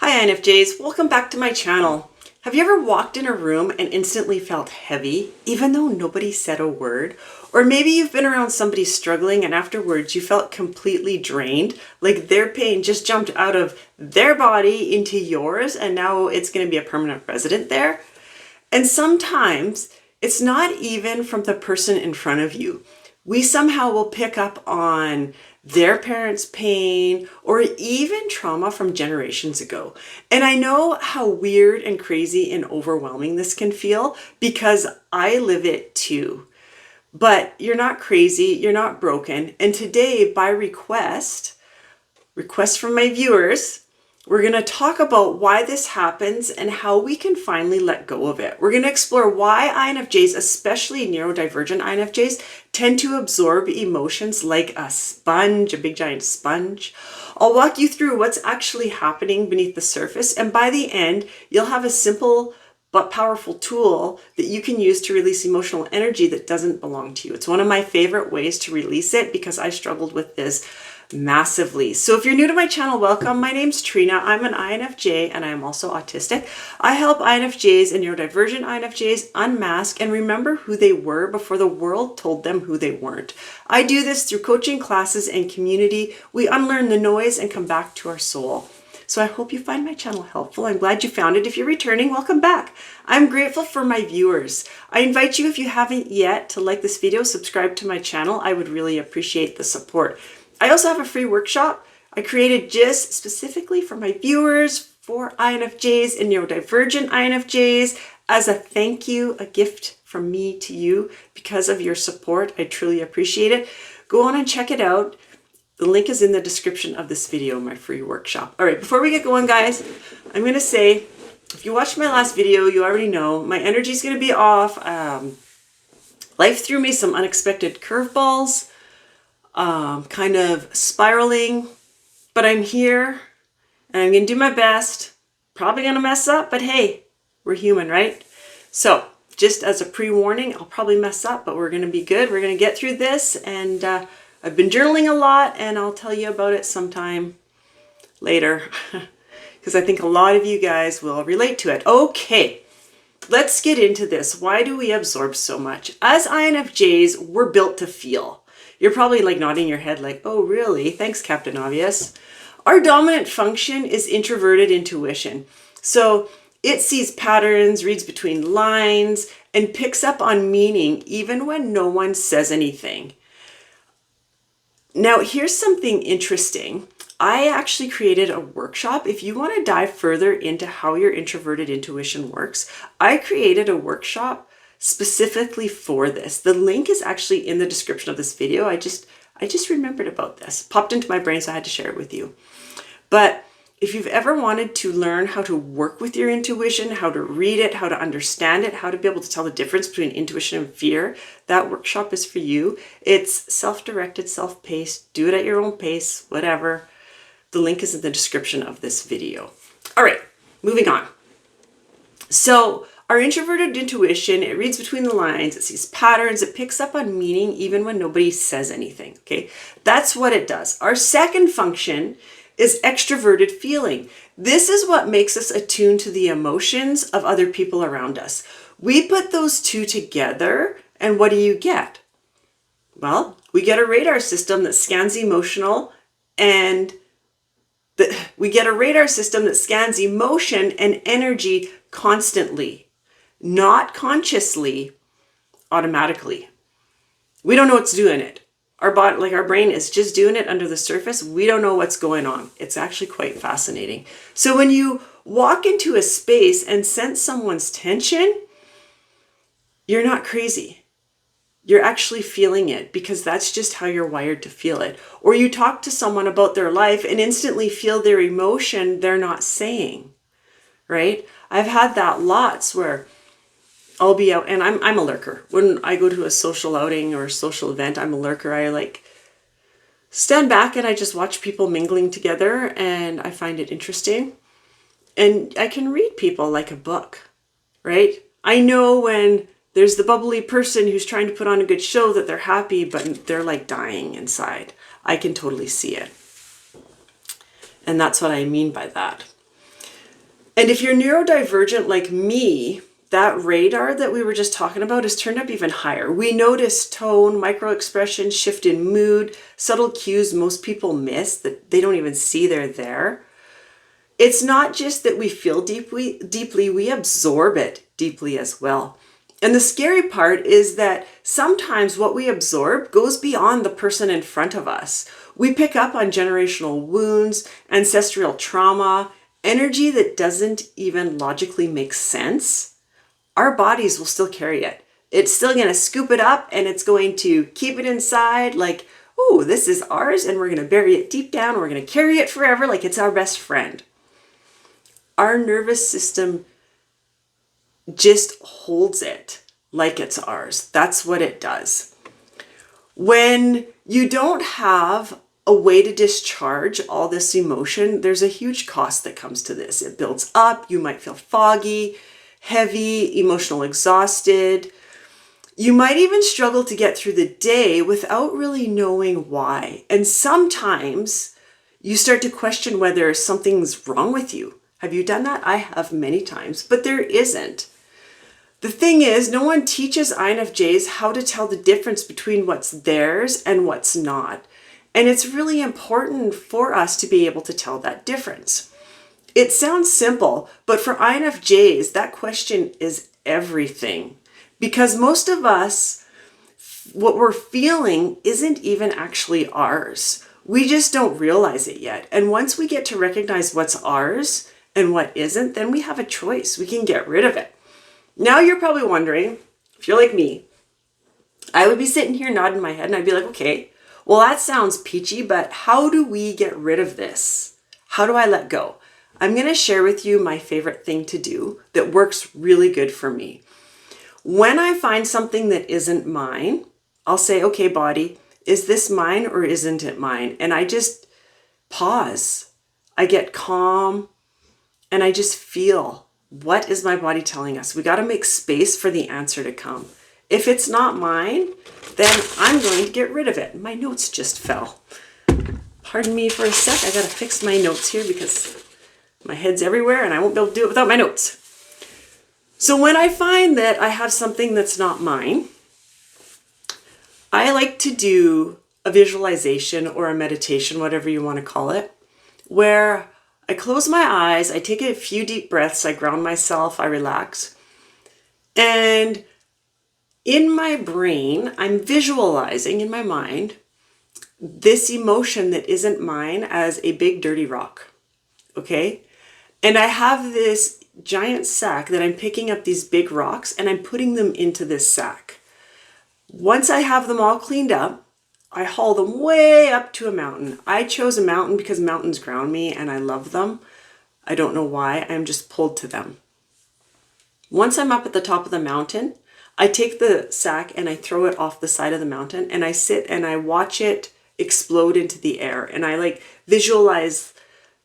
Hi INFJs, welcome back to my channel. Have you ever walked in a room and instantly felt heavy, even though nobody said a word? Or maybe you've been around somebody struggling and afterwards you felt completely drained, like their pain just jumped out of their body into yours and now it's going to be a permanent resident there? And sometimes it's not even from the person in front of you. We somehow will pick up on their parents' pain or even trauma from generations ago. And I know how weird and crazy and overwhelming this can feel because I live it too. But you're not crazy, you're not broken. And today, by request from my viewers, we're going to talk about why this happens and how we can finally let go of it. We're going to explore why INFJs, especially neurodivergent INFJs, tend to absorb emotions like a sponge, a big giant sponge. I'll walk you through what's actually happening beneath the surface, and by the end, you'll have a simple but powerful tool that you can use to release emotional energy that doesn't belong to you. It's one of my favorite ways to release it because I struggled with this massively. So if you're new to my channel, welcome. My name's Trina. I'm an INFJ and I am also autistic. I help INFJs and neurodivergent INFJs unmask and remember who they were before the world told them who they weren't. I do this through coaching classes and community. We unlearn the noise and come back to our soul. So I hope you find my channel helpful. I'm glad you found it. If you're returning, welcome back. I'm grateful for my viewers. I invite you, if you haven't yet, to like this video, subscribe to my channel. I would really appreciate the support. I also have a free workshop I created just specifically for my viewers, for INFJs and neurodivergent INFJs, as a thank you, a gift from me to you because of your support. I truly appreciate it. Go on and check it out. The link is in the description of this video, my free workshop. All right, before we get going, guys, I'm going to say, if you watched my last video, you already know my energy is going to be off. Life threw me some unexpected curveballs. Kind of spiraling, but I'm here and I'm going to do my best. Probably going to mess up, but hey, we're human, right? So just as a pre-warning, I'll probably mess up, but we're going to be good. We're going to get through this. And I've been journaling a lot and I'll tell you about it sometime later because I think a lot of you guys will relate to it. Okay, let's get into this. Why do we absorb so much? As INFJs, we're built to feel. You're probably like nodding your head like, oh, really? Thanks, Captain Obvious. Our dominant function is introverted intuition. So it sees patterns, reads between lines, and picks up on meaning even when no one says anything. Now, here's something interesting. I actually created a workshop. If you want to dive further into how your introverted intuition works, I created a workshop specifically for this. The link is actually in the description of this video. I just remembered about this. Popped into my brain, so I had to share it with you. But if you've ever wanted to learn how to work with your intuition, how to read it, how to understand it, how to be able to tell the difference between intuition and fear, that workshop is for you. It's self-directed, self-paced. Do it at your own pace, whatever. The link is in the description of this video. All right, moving on. So our introverted intuition, it reads between the lines, it sees patterns, it picks up on meaning even when nobody says anything, okay? That's what it does. Our second function is extroverted feeling. This is what makes us attuned to the emotions of other people around us. We put those two together, and what do you get? Well, we get a radar system that scans emotion and energy constantly. Not consciously, automatically. We don't know what's doing it. Our body, like our brain is just doing it under the surface. We don't know what's going on. It's actually quite fascinating. So when you walk into a space and sense someone's tension, you're not crazy. You're actually feeling it because that's just how you're wired to feel it. Or you talk to someone about their life and instantly feel their emotion they're not saying, right? I've had that lots where I'll be out, and I'm a lurker. When I go to a social outing or a social event, I'm a lurker. I like stand back and I just watch people mingling together and I find it interesting. And I can read people like a book, right? I know when there's the bubbly person who's trying to put on a good show that they're happy, but they're like dying inside. I can totally see it. And that's what I mean by that. And if you're neurodivergent like me, that radar that we were just talking about is turned up even higher. We notice tone, micro-expression, shift in mood, subtle cues most people miss that they don't even see they're there. It's not just that we feel deeply, we absorb it deeply as well. And the scary part is that sometimes what we absorb goes beyond the person in front of us. We pick up on generational wounds, ancestral trauma, energy that doesn't even logically make sense. Our bodies will still carry it. It's still going to scoop it up and it's going to keep it inside like, oh, this is ours, and we're going to bury it deep down. We're going to carry it forever like it's our best friend. Our nervous system just holds it like it's ours. That's what it does. When you don't have a way to discharge all this emotion, there's a huge cost that comes to this. It builds up. You might feel foggy, heavy, emotional, exhausted. You might even struggle to get through the day without really knowing why. And sometimes you start to question whether something's wrong with you. Have you done that? I have many times, but there isn't. The thing is, no one teaches INFJs how to tell the difference between what's theirs and what's not. And it's really important for us to be able to tell that difference. It sounds simple, but for INFJs, that question is everything. Because most of us, what we're feeling isn't even actually ours. We just don't realize it yet. And once we get to recognize what's ours and what isn't, then we have a choice. We can get rid of it. Now you're probably wondering, if you're like me, I would be sitting here nodding my head and I'd be like, okay, well, that sounds peachy, but how do we get rid of this? How do I let go? I'm going to share with you my favorite thing to do that works really good for me. When I find something that isn't mine, I'll say, okay, body, is this mine or isn't it mine? And I just pause. I get calm and I just feel, what is my body telling us? We got to make space for the answer to come. If it's not mine, then I'm going to get rid of it. My notes just fell. Pardon me for a sec. I got to fix my notes here because my head's everywhere and I won't be able to do it without my notes. So when I find that I have something that's not mine, I like to do a visualization or a meditation, whatever you want to call it, where I close my eyes, I take a few deep breaths, I ground myself, I relax. And in my brain, I'm visualizing in my mind this emotion that isn't mine as a big dirty rock, okay? And I have this giant sack that I'm picking up these big rocks and I'm putting them into this sack. Once I have them all cleaned up, I haul them way up to a mountain. I chose a mountain because mountains ground me and I love them. I don't know why, I'm just pulled to them. Once I'm up at the top of the mountain, I take the sack and I throw it off the side of the mountain and I sit and I watch it explode into the air. And I like visualize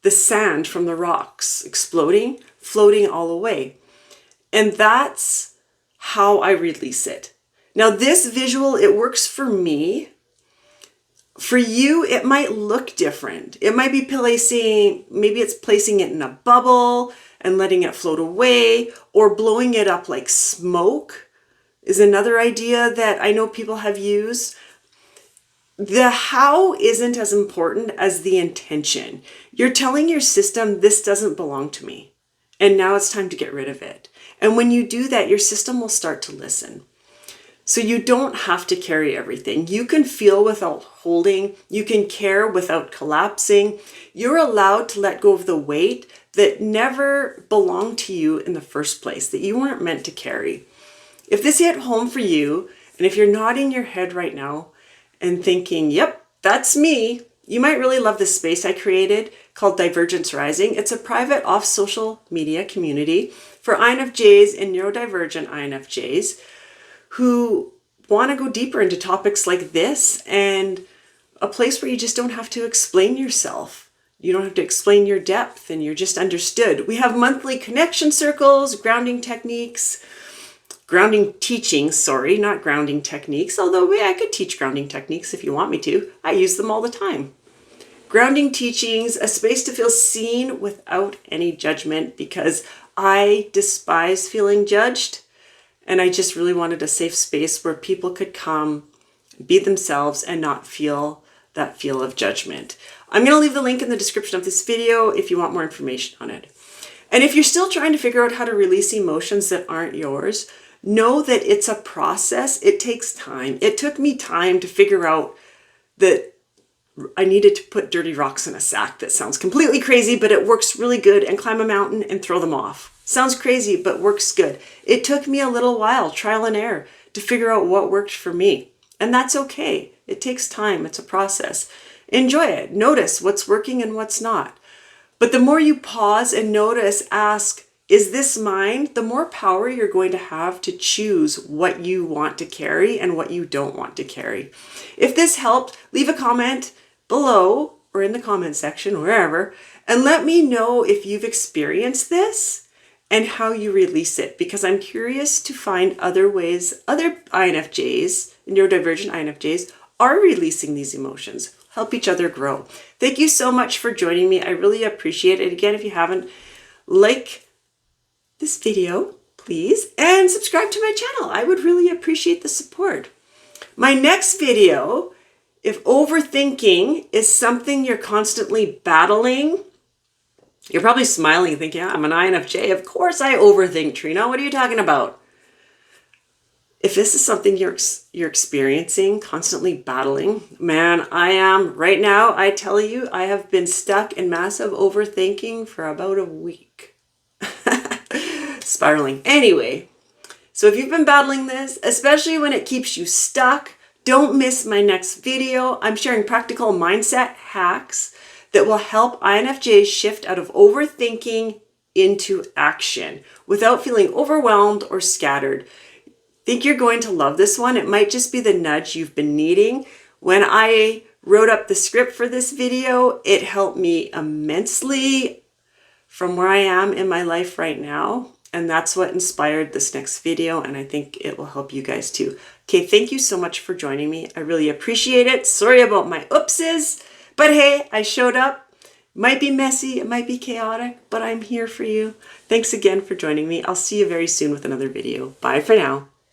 the sand from the rocks exploding, floating all away. And that's how I release it. Now this visual, it works for me. For you, it might look different. It might be maybe it's placing it in a bubble and letting it float away, or blowing it up like smoke is another idea that I know people have used. The how isn't as important as the intention. You're telling your system, this doesn't belong to me, and now it's time to get rid of it. And when you do that, your system will start to listen. So you don't have to carry everything. You can feel without holding. You can care without collapsing. You're allowed to let go of the weight that never belonged to you in the first place, that you weren't meant to carry. If this hit home for you, and if you're nodding your head right now and thinking, yep, that's me, you might really love this space I created called Divergence Rising. It's a private off social media community for INFJs and neurodivergent INFJs who want to go deeper into topics like this, and a place where you just don't have to explain yourself. You don't have to explain your depth and you're just understood. We have monthly connection circles, grounding techniques, grounding teachings, not grounding techniques, although I could teach grounding techniques if you want me to. I use them all the time. grounding teachings, a space to feel seen without any judgment, because I despise feeling judged. And I just really wanted a safe space where people could come, be themselves, and not feel that feel of judgment. I'm going to leave the link in the description of this video if you want more information on it. And if you're still trying to figure out how to release emotions that aren't yours, know that it's a process. It takes time. It took me time to figure out that I needed to put dirty rocks in a sack. That sounds completely crazy, but it works really good, and climb a mountain and throw them off. Sounds crazy, but works good. It took me a little while, trial and error, to figure out what worked for me. And that's okay. It takes time. It's a process. Enjoy it. Notice what's working and what's not. But the more you pause and notice, ask, is this mine? The more power you're going to have to choose what you want to carry and what you don't want to carry. If this helped, leave a comment below or in the comment section, wherever, and let me know if you've experienced this and how you release it, because I'm curious to find other ways other INFJs, neurodivergent INFJs, are releasing these emotions. Help each other grow. Thank you so much for joining me. I really appreciate it. Again, if you haven't, like this video, please, and subscribe to my channel. I would really appreciate the support. My next video, if overthinking is something you're constantly battling, you're probably smiling thinking, yeah, I'm an INFJ. Of course I overthink, Trina. What are you talking about? If this is something you're experiencing, constantly battling, man, I am. Right now, I tell you, I have been stuck in massive overthinking for about a week. Spiraling. Anyway, so if you've been battling this, especially when it keeps you stuck, don't miss my next video. I'm sharing practical mindset hacks that will help INFJs shift out of overthinking into action without feeling overwhelmed or scattered. Think you're going to love this one. It might just be the nudge you've been needing. When I wrote up the script for this video, it helped me immensely from where I am in my life right now. And that's what inspired this next video. And I think it will help you guys too. Okay, thank you so much for joining me. I really appreciate it. Sorry about my oopses, but hey, I showed up. Might be messy, it might be chaotic, but I'm here for you. Thanks again for joining me. I'll see you very soon with another video. Bye for now.